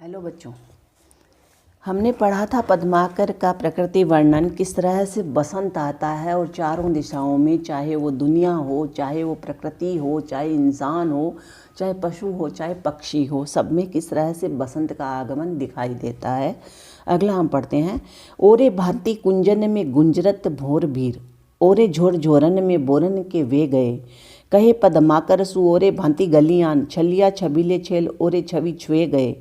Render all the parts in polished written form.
Hello बच्चों, हमने पढ़ा था पद्माकर का प्रकृति वर्णन। किस तरह से बसंत आता है और चारों दिशाओं में, चाहे वो दुनिया हो, चाहे वो प्रकृति हो, चाहे इंसान हो, चाहे पशु हो, चाहे पक्षी हो, सब में किस तरह से बसंत का आगमन दिखाई देता है। अगला हम पढ़ते हैं। ओरे भांति कुंजन में गुंजरत भोर भीर, ओरे झोर झोरन में बोरन के वे गए। कहे पद्माकर सु ओरे भांति गलियान, छलिया छबीले छेल ओरे छवि छुए गए।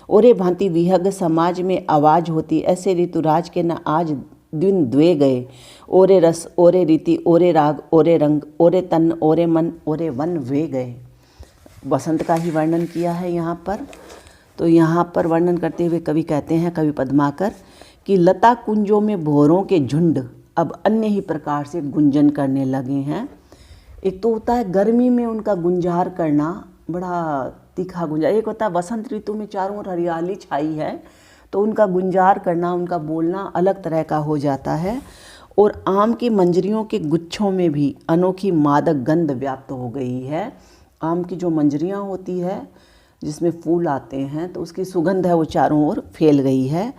ओरे भांति विहग समाज में आवाज होती, ऐसे ऋतुराज के न आज दिन द्वे गए। ओरे रस ओरे रीति ओरे राग ओरे रंग, ओरे तन ओरे मन ओरे वन वे गए। बसंत का ही वर्णन किया है यहाँ पर। तो यहाँ पर वर्णन करते हुए कवि कहते हैं, कवि पद्माकर, कि लता कुंजों में भोरों के झुंड अब अन्य ही प्रकार से गुंजन करने लगे हैं। एक तो होता है गर्मी में उनका गुंजार करना, बड़ा तीखा गुंजार। एक होता है बसंत ऋतु में चारों ओर हरियाली छाई है तो उनका गुंजार करना, उनका बोलना अलग तरह का हो जाता है। और आम की मंजरियों के गुच्छों में भी अनोखी मादक गंध व्याप्त हो गई है। आम की जो मंजरियाँ होती है जिसमें फूल आते हैं तो उसकी सुगंध है वो चारों ओर फैल गई है।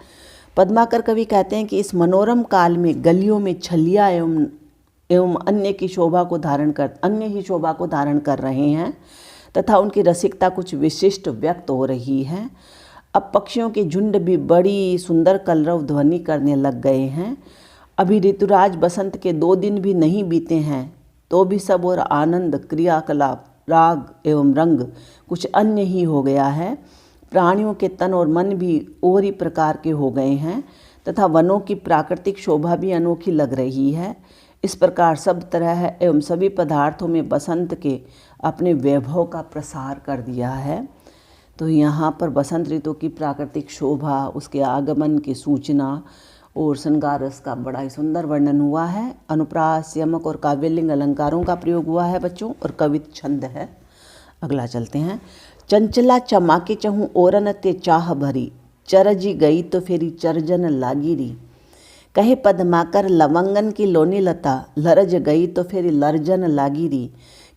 पद्माकर कवि कहते हैं कि इस मनोरम काल में गलियों में छलिया एवं अन्य ही शोभा को धारण कर रहे हैं तथा उनकी रसिकता कुछ विशिष्ट व्यक्त हो रही है। अब पक्षियों के झुंड भी बड़ी सुंदर कलरव ध्वनि करने लग गए हैं। अभी ऋतुराज बसंत के 2 दिन भी नहीं बीते हैं तो भी सब और आनंद, क्रियाकलाप, राग एवं रंग कुछ अन्य ही हो गया है। प्राणियों के तन और मन भी और ही प्रकार के हो गए हैं तथा वनों की प्राकृतिक शोभा भी अनोखी लग रही है। इस प्रकार सब तरह एवं सभी पदार्थों में बसंत के अपने वैभव का प्रसार कर दिया है। तो यहाँ पर बसंत ऋतु की प्राकृतिक शोभा, उसके आगमन की सूचना और श्रृंगार रस का बड़ा ही सुंदर वर्णन हुआ है। अनुप्रास, यमक और काव्यलिंग अलंकारों का प्रयोग हुआ है बच्चों, और कवित छंद है। अगला चलते हैं। चंचला चमाके चहूँ ओरन ते चाह भरी, चरजी गई तो फेरी चरजन लागी री। कहे पद्माकर लवंगन की लोनी लता, लरज गई तो फिर लरजन लागी री।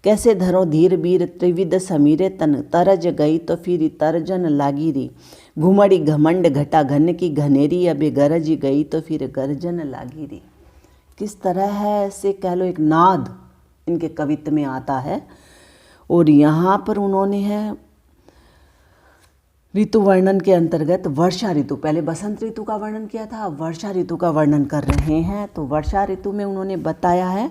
कैसे धरो धीर बीर त्रिविध समीरे तन, तरज गई तो फिर तरजन लागी री। घुमड़ी घमंड घटा घन की घनेरी, अबे गरज गई तो फिर गर्जन लागी री। किस तरह है से कह लो एक नाद इनके कवित्व में आता है। और यहाँ पर उन्होंने है ऋतु वर्णन के अंतर्गत वर्षा ऋतु, पहले बसंत ऋतु का वर्णन किया था, अब वर्षा ऋतु का वर्णन कर रहे हैं। तो वर्षा ऋतु में उन्होंने बताया है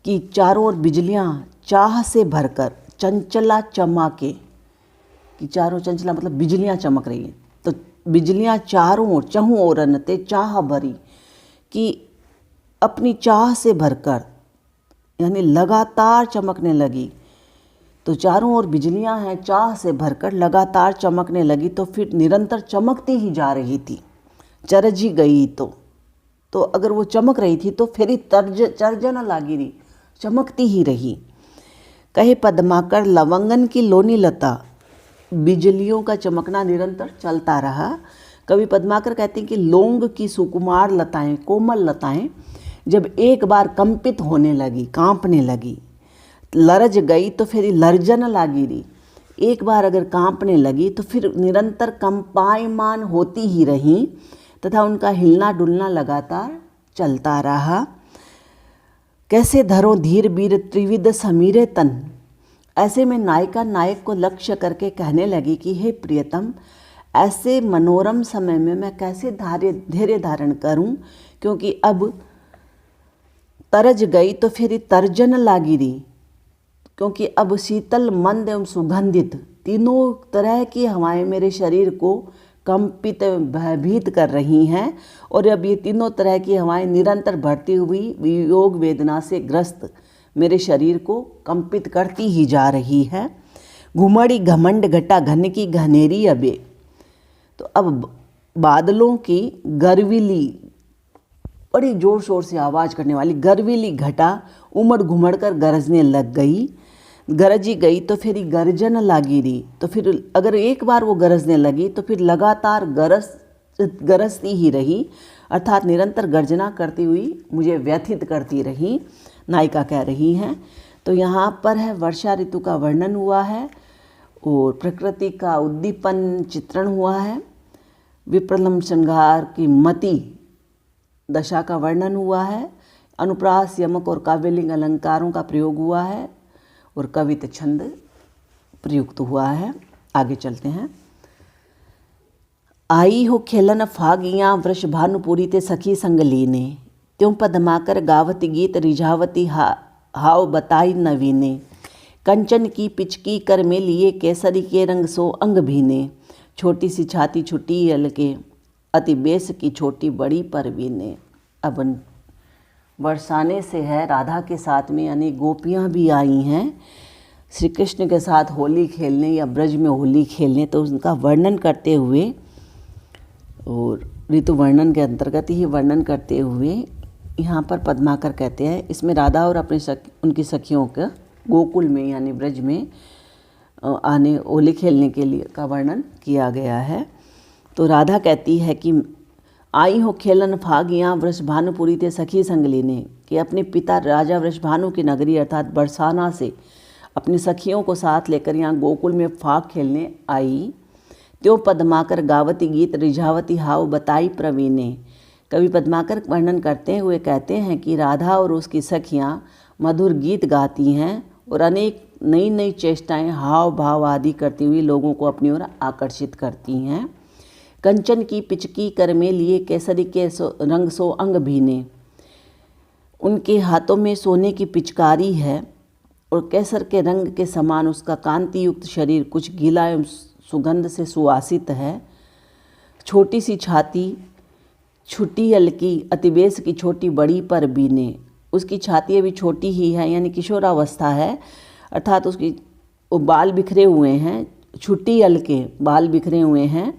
कि चारों ओर बिजलियाँ चाह से भरकर चंचला चमाके, कि चारों चंचला मतलब बिजलियाँ चमक रही हैं। तो बिजलियाँ चारों ओर चहूँ ओरन ते चाह भरी, कि अपनी चाह से भरकर यानी लगातार चमकने लगी। तो चारों ओर बिजलियां हैं, चाह से भरकर लगातार चमकने लगी तो फिर निरंतर चमकती ही जा रही थी। चरजी गई तो अगर वो चमक रही थी तो फिर चरजन लागी रही, चमकती ही रही। कहे पद्माकर लवंगन की लोनी लता, बिजलियों का चमकना निरंतर चलता रहा। कवि पद्माकर कहते हैं कि लौंग की सुकुमार लताएं, कोमल लताएं जब एक बार कंपित होने लगी, कांपने लगी, लरज गई तो फिर लर्जन लागी रही। एक बार अगर कांपने लगी तो फिर निरंतर कंपायमान होती ही रही तथा उनका हिलना डुलना लगातार चलता रहा। कैसे धरो धीर बीर त्रिविध समीरे तन, ऐसे में नायिका नायक को लक्ष्य करके कहने लगी कि हे प्रियतम, ऐसे मनोरम समय में मैं कैसे धैर्य धारण करूं, क्योंकि अब तरज गई तो फिर तर्जन लागी रही, क्योंकि अब शीतल, मंद एवं सुगंधित तीनों तरह की हवाएं मेरे शरीर को कंपित भयभीत कर रही हैं। और अब ये तीनों तरह की हवाएं निरंतर बढ़ती हुई वियोग वेदना से ग्रस्त मेरे शरीर को कंपित करती ही जा रही है। घुमड़ी घमंड घटा घन की घनेरी अबे, तो अब बादलों की गर्वीली, बड़ी जोर शोर से आवाज़ करने वाली गर्वीली घटा उमड़ घुमड़ कर गरजने लग गई। गरजी गई तो फिर गर्जन लागी रही, तो फिर अगर एक बार वो गरजने लगी तो फिर लगातार गरजती ही रही, अर्थात निरंतर गर्जना करती हुई मुझे व्यथित करती रही, नायिका कह रही हैं। तो यहाँ पर है वर्षा ऋतु का वर्णन हुआ है और प्रकृति का उद्दीपन चित्रण हुआ है। विप्रलम्ब श्रृंगार की मति दशा का वर्णन हुआ है। अनुप्रास, यमक और काव्यलिंग अलंकारों का प्रयोग हुआ है और कवित छंद प्रयुक्त हुआ है। आगे चलते हैं। आई हो खेलन फागियाँ वृष भानुपुरी ते सखी संग लीने, त्यों पदमाकर गावती गीत रिझावती हाव बताई नवीने, कंचन की पिचकी कर में लिए केसरी के रंग सो अंग भीने, छोटी सी छाती छुटी अलके अति बेस की छोटी बड़ी परवीने। अब बरसाने से है राधा के साथ में अनेक गोपियाँ भी आई हैं श्री कृष्ण के साथ होली खेलने या ब्रज में होली खेलने। तो उनका वर्णन करते हुए और ऋतु वर्णन के अंतर्गत ही वर्णन करते हुए यहाँ पर पद्माकर कहते हैं, इसमें राधा और अपने उनकी सखियों का गोकुल में यानी ब्रज में आने होली खेलने के लिए का वर्णन किया गया है। तो राधा कहती है कि आई हो खेलन फागियाँ वृषभानुपुरी ते सखी संग लीने, कि अपने पिता राजा वृषभानु की नगरी अर्थात बरसाना से अपनी सखियों को साथ लेकर यहाँ गोकुल में फाग खेलने आई। त्यों पद्माकर गावती गीत रिझावती हाव बताई प्रवीणे। कवि पद्माकर वर्णन करते हुए कहते हैं कि राधा और उसकी सखियाँ मधुर गीत गाती हैं और अनेक नई नई चेष्टाएं हाव भाव आदि करती हुई लोगों को अपनी ओर आकर्षित करती हैं। कंचन की पिचकी कर में लिए केसरी के रंग सो अंग भीने, उनके हाथों में सोने की पिचकारी है और केसर के रंग के समान उसका कांति युक्त शरीर कुछ गीला एवं सुगंध से सुवासित है। छोटी सी छाती छुटी हल्की अतिबेस की छोटी बड़ी पर बीने, उसकी छाती अभी छोटी ही है यानी किशोरावस्था है, अर्थात उसकी वो बाल बिखरे हुए हैं, छुट्टी हल्के बाल बिखरे हुए हैं।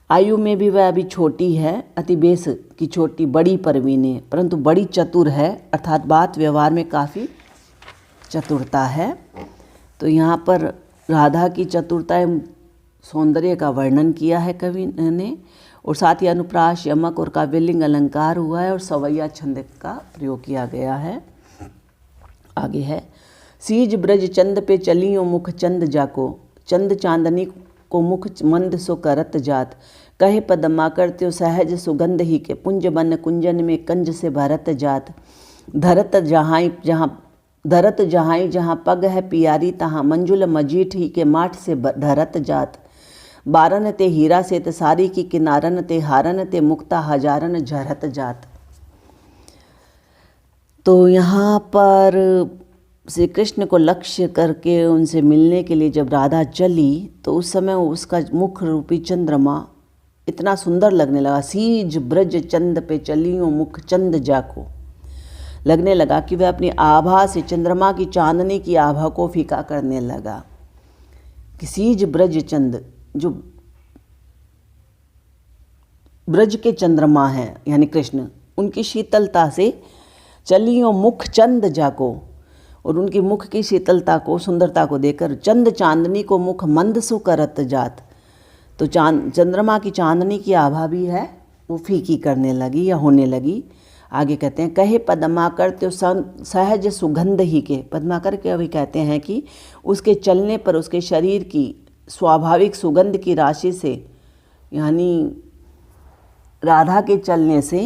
आयु में भी वह अभी छोटी है, अतिबेस की छोटी बड़ी परवीने, परंतु बड़ी चतुर है, अर्थात बात व्यवहार में काफ़ी चतुरता है। तो यहाँ पर राधा की चतुरता एवं सौंदर्य का वर्णन किया है कवि ने, और साथ ही अनुप्रास, यमक और काव्यलिंग अलंकार हुआ है और सवैया छंद का प्रयोग किया गया है। आगे है, सीज ब्रज चंद पे चलियो मुख चंद जाको, चंद चांदनी को मुख मंद सो करत जात, कहे पदमाकर त्यो सहज सुगंध ही के, पुंज बन कुंजन में कंज से भरत जात, धरत जहाई जहाँ पग है पियारी तहाँ, मंजुल मजीठ ही के माठ से धरत जात, बारन ते हीरा से ते सारी की किनारन ते हारन ते मुक्ता हजारन झरत जात। तो यहाँ पर श्री कृष्ण को लक्ष्य करके उनसे मिलने के लिए जब राधा चली तो उस समय उसका मुख रूपी चंद्रमा इतना सुंदर लगने लगा। सीज ब्रज चंद पे चलियों मुख चंद जाको, लगने लगा कि वह अपनी आभा से चंद्रमा की चांदनी की आभा को फीका करने लगा। कि सीज ब्रज चंद, जो ब्रज के चंद्रमा हैं यानी कृष्ण, उनकी शीतलता से चलियों मुख चंद जाको, और उनकी मुख की शीतलता को सुंदरता को देखकर चंद चांदनी को मुख मंद सो करत जात। तो चंद्रमा की चांदनी की आभा भी है वो फीकी करने लगी या होने लगी। आगे कहते हैं, कहे पद्माकर त्यो सहज सुगंध ही के, पद्माकर के अभी कहते हैं कि उसके चलने पर उसके शरीर की स्वाभाविक सुगंध की राशि से यानी राधा के चलने से,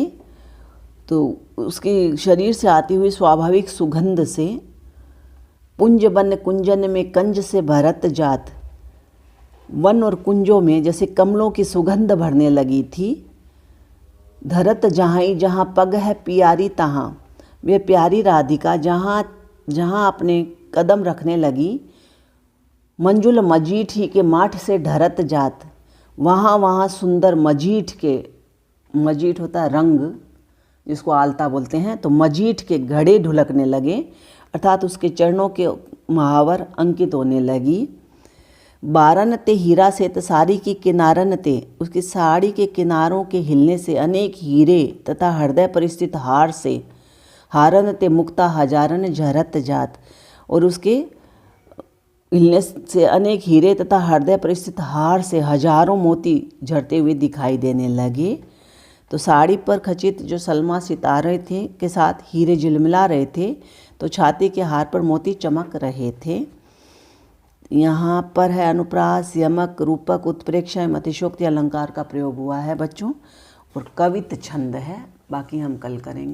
तो उसके शरीर से आती हुई स्वाभाविक सुगंध से पुंज बन कुंजन में कंज से भरत जात, वन और कुंजों में जैसे कमलों की सुगंध भरने लगी थी। धरत जहाई जहाँ पग है पियारी तहाँ, वे प्यारी राधिका जहाँ जहाँ अपने कदम रखने लगी। मंजुल मजीठ ही के माठ से ढरत जात, वहाँ वहाँ सुंदर मजीठ के, मजीठ होता है रंग जिसको आलता बोलते हैं, तो मजीठ के घड़े ढुलकने लगे, अर्थात उसके चरणों के महावर अंकित होने लगी। बारन ते हीरा से त साड़ी की किनारन ते, उसकी साड़ी के किनारों के हिलने से अनेक हीरे तथा हृदय परिस्थित हार से, हारन ते मुक्ता हजारन झरत जात, और उसके हिलने से अनेक हीरे तथा हृदय परिस्थित हार से हजारों मोती झरते हुए दिखाई देने लगे। तो साड़ी पर खचित जो सलमा सितारे थे के साथ हीरे झिलमिला रहे थे, तो छाती के हार पर मोती चमक रहे थे। यहाँ पर है अनुप्रास, यमक, रूपक, उत्प्रेक्षा एवं अतिशोक्ति अलंकार का प्रयोग हुआ है बच्चों। और कवित छंद है, बाकी हम कल करेंगे।